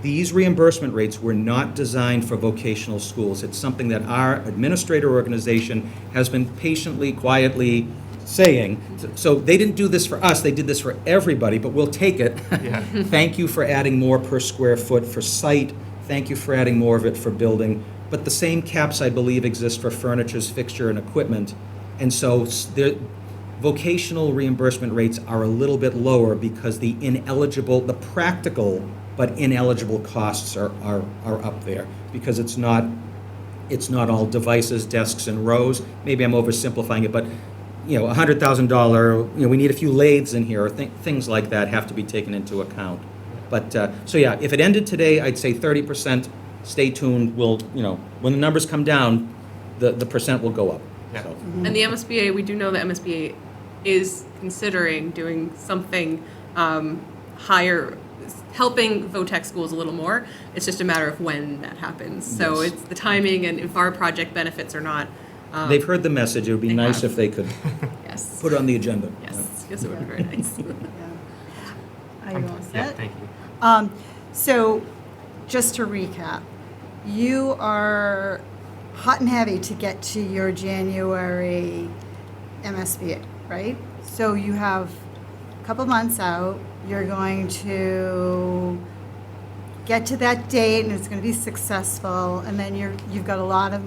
these reimbursement rates were not designed for vocational schools. It's something that our administrator organization has been patiently, quietly saying. So they didn't do this for us, they did this for everybody, but we'll take it. Yeah. Thank you for adding more per square foot for site. Thank you for adding more of it for building. But the same caps, I believe, exist for furnitures, fixture, and equipment. And so vocational reimbursement rates are a little bit lower because the practical but ineligible costs are up there, because it's not all devices, desks, and rows. Maybe I'm oversimplifying it, but you know, $100,000, you know, we need a few lathes in here, or things like that have to be taken into account. But, so yeah, if it ended today, I'd say 30%, stay tuned, we'll, you know, when the numbers come down, the percent will go up. Yeah. So, And the MSBA, we do know the MSBA is considering doing something higher, helping VOTEC schools a little more. It's just a matter of when that happens. So Yes. it's the timing and if our project benefits or not. They've heard the message, it would be They nice have. if they could Yes. put it on the agenda. Yes, it would be very nice. Yeah. Are you all Yeah, set? thank you. So, just to recap, you are hot and heavy to get to your January MSBA, right? So you have a couple months out, you're going to get to that date and it's going to be successful, and then you've got a lot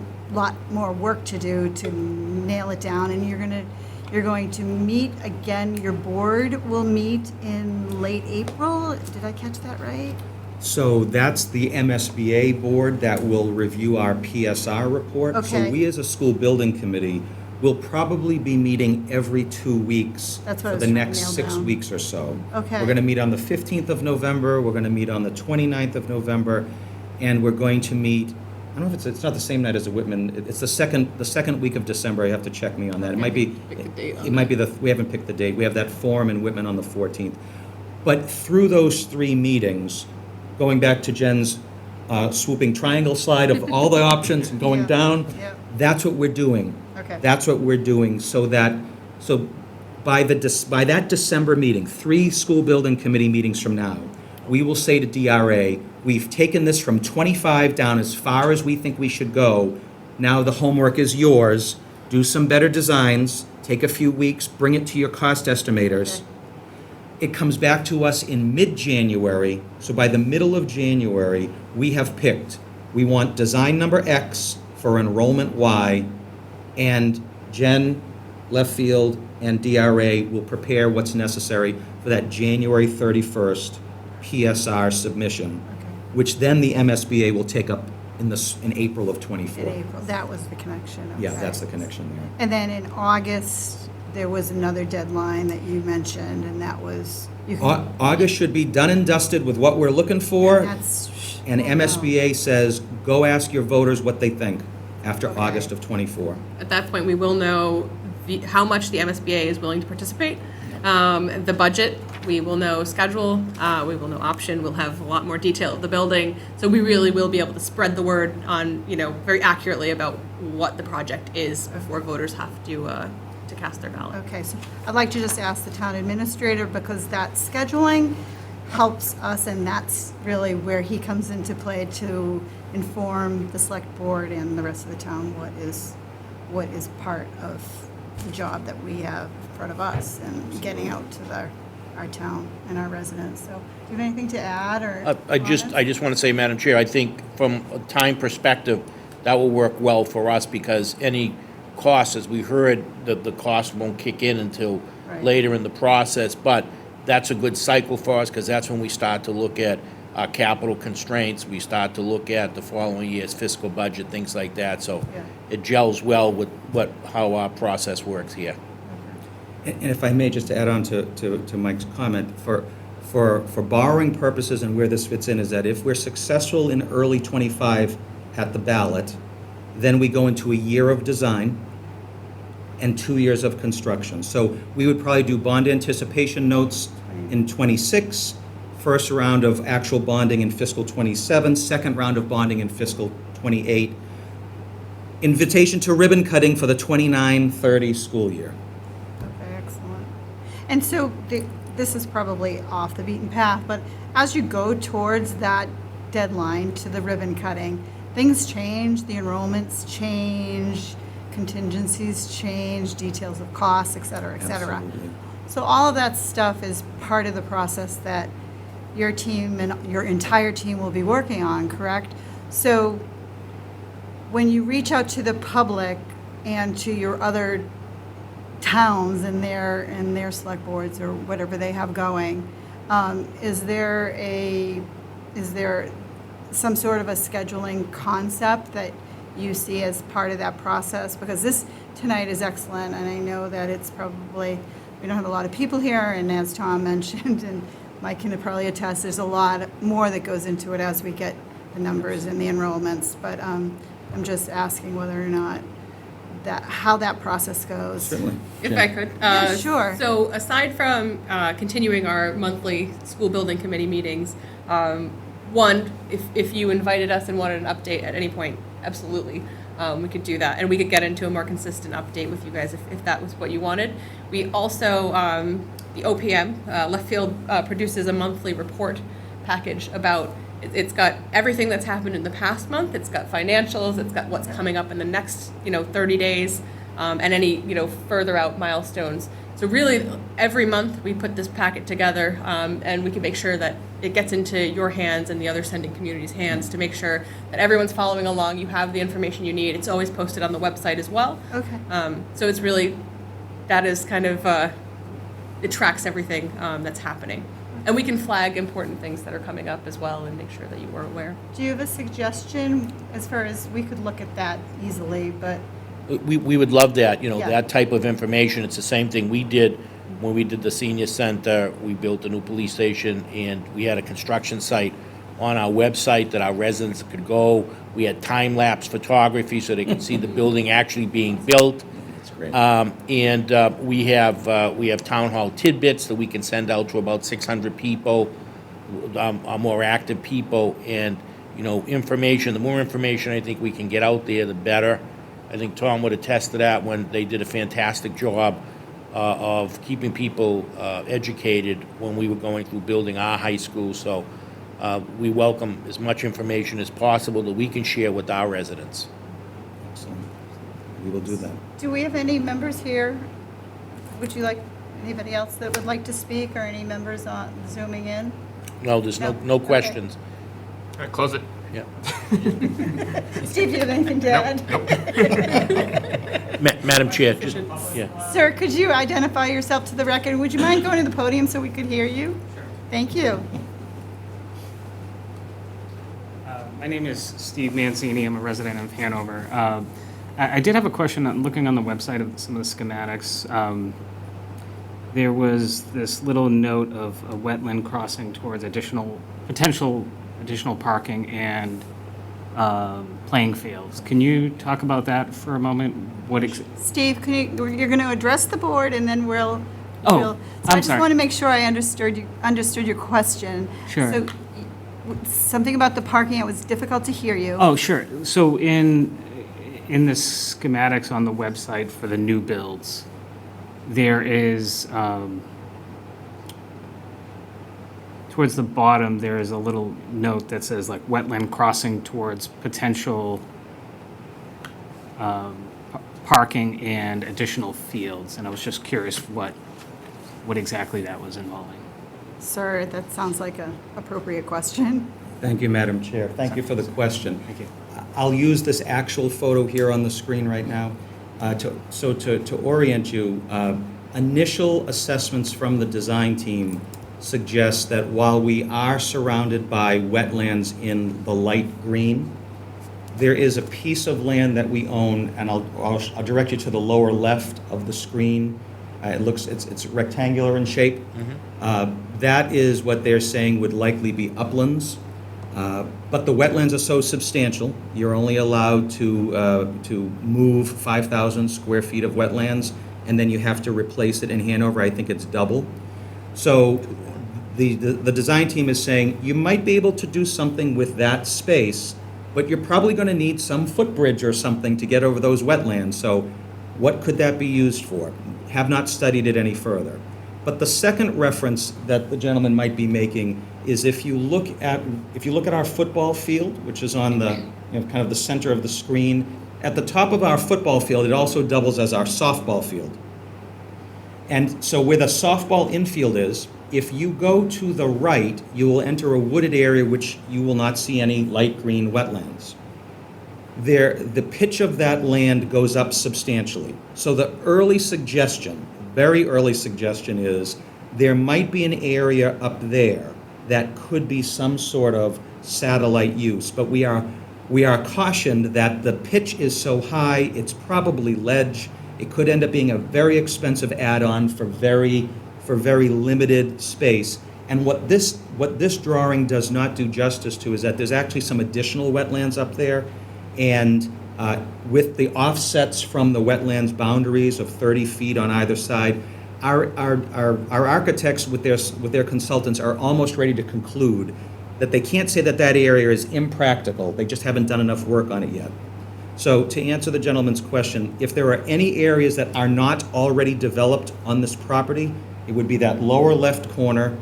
more work to do to nail it down, and you're going to meet again, your board will meet in late April. Did I catch that right? So that's the MSBA board that will review our PSR report. So Okay. we as a school building committee will probably be meeting every 2 weeks That's what I for was the trying to next nail 6 down. weeks or so. Okay. We're going to meet on the 15th of November, we're going to meet on the 29th of November, and we're going to meet, I don't know if it's not the same night as the Whitman, it's the second week of December, you have to check me on that. It might be, Pick the date on it might be we haven't picked the date, we have that forum in Whitman on the 14th. But through those 3 meetings, going back to Jen's swooping triangle slide of all the options and going Yeah, down, yeah. that's what we're doing. Okay. That's what we're doing, so by that December meeting, 3 school building committee meetings from now, we will say to DRA, we've taken this from 25 down as far as we think we should go. Now the homework is yours. Do some better designs, take a few weeks, bring it to your cost estimators. Okay. It comes back to us in mid-January, so by the middle of January, we have picked, we want design number X for enrollment Y, and Jen, Left Field, and DRA will prepare what's necessary for that January 31st PSR submission, Okay. which then the MSBA will take up in April of '24. In April, that was the connection. Yeah, okay. that's the connection there. And then in August, there was another deadline that you mentioned, and that was, you can. August should be done and dusted with what we're looking for. That's. And oh, no. MSBA says, go ask your voters what they think after Okay. August of '24. At that point, we will know how much the MSBA is willing to participate. The budget, we will know schedule, we will know option, we'll have a lot more detail of the building. So we really will be able to spread the word on, very accurately about what the project is before voters have to cast their ballot. Okay, so I'd like to just ask the town administrator, because that scheduling helps us, and that's really where he comes into play to inform the select board and the rest of the town what is part of the job that we have in front of us and getting out to our town and our residents. So, do you have anything to add or? I just want to say, Madam Chair, I think from a time perspective, that will work well for us, because any costs, as we heard, the cost won't kick in until Right. later in the process, but that's a good cycle for us, because that's when we start to look at our capital constraints, we start to look at the following year's fiscal budget, things like that, so Yeah. it gels well with how our process works here. And if I may, just to add on to Mike's comment, for borrowing purposes and where this fits in is that if we're successful in early '25 at the ballot, then we go into a year of design and 2 years of construction. So we would probably do bond anticipation notes in '26, first round of actual bonding in fiscal '27, second round of bonding in fiscal '28. Invitation to ribbon cutting for the 29-30 school year. Okay, excellent. And so this is probably off the beaten path, but as you go towards that deadline to the ribbon cutting, things change, the enrollments change, contingencies change, details of costs, et cetera, et cetera. Absolutely. So all of that stuff is part of the process that your team and your entire team will be working on, correct? So when you reach out to the public and to your other towns and their select boards or whatever they have going, is there some sort of a scheduling concept that you see as part of that process? Because tonight is excellent, and I know that it's probably, we don't have a lot of people here, and as Tom mentioned, and Mike can probably attest, there's a lot more that goes into it as we get the numbers and the enrollments, but I'm just asking whether or not how that process goes. Certainly. If I could. Yeah, sure. So aside from continuing our monthly school building committee meetings, one, if you invited us and wanted an update at any point, absolutely, we could do that. And we could get into a more consistent update with you guys if that was what you wanted. We also, the OPM, Left Field produces a monthly report package about, it's got everything that's happened in the past month, it's got financials, it's got what's coming up in the next, 30 days, and any, further out milestones. So really, every month we put this packet together, and we can make sure that it gets into your hands and the other sending community's hands to make sure that everyone's following along, you have the information you need. It's always posted on the website as well. Okay. So it's really, that is kind of, it tracks everything that's happening. And we can flag important things that are coming up as well and make sure that you are aware. Do you have a suggestion as far as, we could look at that easily, but, We would love that, Yeah. that type of information. It's the same thing we did when we did the senior center. We built a new police station, and we had a construction site on our website that our residents could go. We had time-lapse photography so they could see the building actually being built. That's great. We have town hall tidbits that we can send out to about 600 people, our more active people, and information. The more information I think we can get out there, the better. I think Tom would attest to that when they did a fantastic job of keeping people educated when we were going through building our high school. So we welcome as much information as possible that we can share with our residents. Excellent. We will do that. do we have any members here? Would you like, anybody else that would like to speak, or any members on Zooming in? No, there's No. no Okay. questions. All right, close it. Yeah. Steve, do you have anything to add? Madam Chair, just, yeah. Sir, could you identify yourself to the record? Would you mind going to the podium so we could hear you? Sure. Thank you. My name is Steve Mancini. I'm a resident of Hanover. I did have a question. Looking on the website of some of the schematics, there was this little note of a wetland crossing towards potential additional parking and playing fields. Can you talk about that for a moment? Steve, you're going to address the board, and then we'll. Oh, so I'm I just sorry. want to make sure I understood your question. Sure. So, something about the parking, it was difficult to hear you. Oh, sure. So in the schematics on the website for the new builds, there is, towards the bottom, there is a little note that says like wetland crossing towards potential parking and additional fields. And I was just curious what exactly that was involving. Sir, that sounds like an appropriate question. Thank you, Madam Chair. Thank you for the question. Thank you. I'll use this actual photo here on the screen right now. To orient you, initial assessments from the design team suggest that while we are surrounded by wetlands in the light green, there is a piece of land that we own, and I'll direct you to the lower left of the screen. It's rectangular in shape. That is what they're saying would likely be uplands. But the wetlands are so substantial, you're only allowed to move 5,000 square feet of wetlands, and then you have to replace it in Hanover. I think it's double. So the design team is saying you might be able to do something with that space, but you're probably going to need some footbridge or something to get over those wetlands. So what could that be used for? Have not studied it any further. But the second reference that the gentleman might be making is if you look at our football field, which is on the kind of the center of the screen, at the top of our football field, it also doubles as our softball field. And so where the softball infield is, if you go to the right, you will enter a wooded area which you will not see any light green wetlands. The pitch of that land goes up substantially. So the early suggestion, very early suggestion, is there might be an area up there that could be some sort of satellite use. But we are cautioned that the pitch is so high, it's probably ledge, It could end up being a very expensive add-on for very limited space. And what this drawing does not do justice to is that there's actually some additional wetlands up there. And with the offsets from the wetlands boundaries of 30 feet on either side, our architects with their consultants are almost ready to conclude that they can't say that that area is impractical. They just haven't done enough work on it yet. So to answer the gentleman's question, if there are any areas that are not already developed on this property, it would be that lower left corner,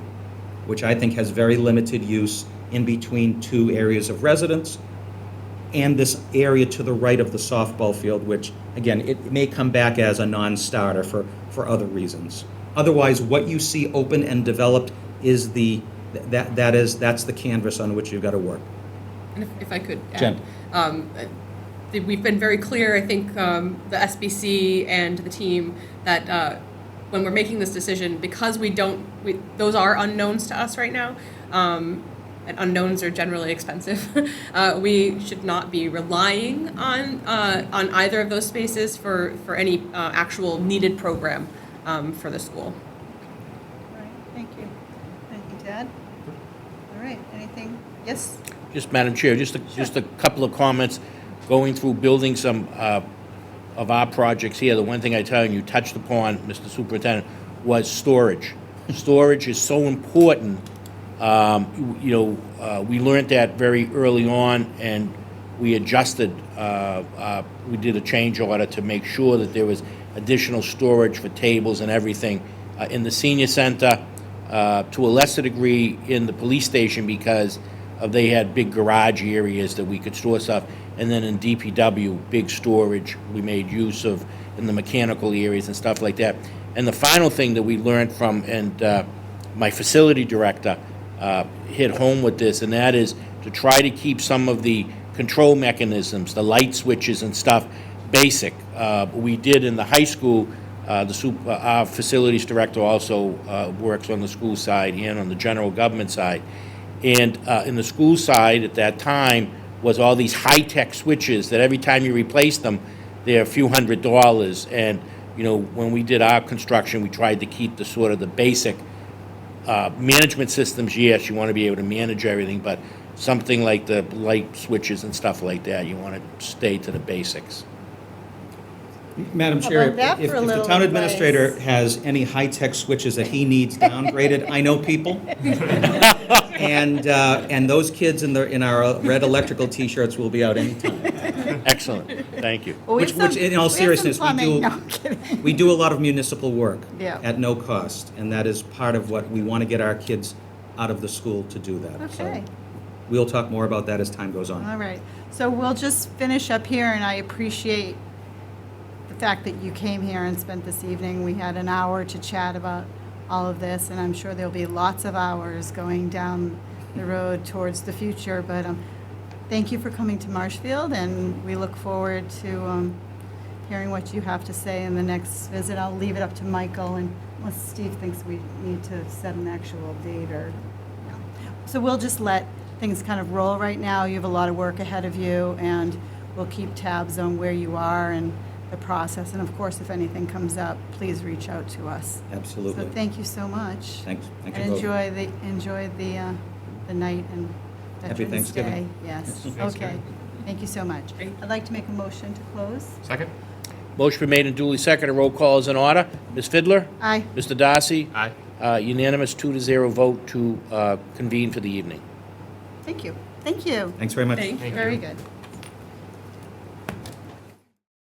which I think has very limited use in between two areas of residence, and this area to the right of the softball field, which, again, it may come back as a non-starter for other reasons. Otherwise, what you see open and developed is that's the canvas on which you've got to work. And if I could add, Jen. We've been very clear, I think, the SBC and the team, that when we're making this decision, because those are unknowns to us right now, and unknowns are generally expensive, we should not be relying on either of those spaces for any actual needed program for the school. All right, thank you. Thank you, Ted. All right, anything? Yes? Just, Madam Chair, just a couple of comments. Going through building some of our projects here, the one thing I tell you touched upon, Mr. Superintendent, was storage. Storage is so important. We learned that very early on, and we adjusted. We did a change order to make sure that there was additional storage for tables and everything in the senior center, to a lesser degree in the police station, because they had big garage areas that we could store stuff. And then in DPW, big storage we made use of in the mechanical areas and stuff like that. And the final thing that we learned from, and my facility director hit home with this, and that is to try to keep some of the control mechanisms, the light switches and stuff, basic. We did in the high school. Our facilities director also works on the school side and on the general government side. And in the school side at that time was all these high-tech switches that every time you replace them, they're a few $100s. And, when we did our construction, we tried to keep the sort of the basic management systems. Yes, you want to be able to manage everything, but something like the light switches and stuff like that, you want to stay to the basics. Madam How Chair, about that if for a the little town advice? administrator has any high-tech switches that he needs downgraded, I know people. And those kids in our red electrical T-shirts will be out anytime. Excellent. Thank you. Well, we have Which, some- in all we have some seriousness, plumbing. No, I'm kidding. we do a lot of municipal work Yeah. at no cost, and that is part of what we want to get our kids out of the school to do that. So Okay. we'll talk more about that as time goes on. All right, so we'll just finish up here, and I appreciate the fact that you came here and spent this evening. We had an hour to chat about all of this, and I'm sure there'll be lots of hours going down the road towards the future, but thank you for coming to Marshfield, and we look forward to hearing what you have to say in the next visit. I'll leave it up to Michael, and unless Steve thinks we need to set an actual date or, no. So we'll just let things kind of roll right now. You have a lot of work ahead of you, and we'll keep tabs on where you are and the process. And of course, if anything comes up, please reach out to us. Absolutely. So thank you so much. Thank you And both. enjoy the night and Happy Veterans Day. Thanksgiving. Yes, okay. Thanksgiving. Thank you so much. Great. I'd like to make a motion to close. Second? Motion been made and duly seconded. Roll call is in order. Ms. Fiddler? Aye. Mr. Darcy? Aye. Unanimous 2-0 vote to convene for the evening. Thank you. Thank you. Thanks very much. Thank you. Thank Very you. good.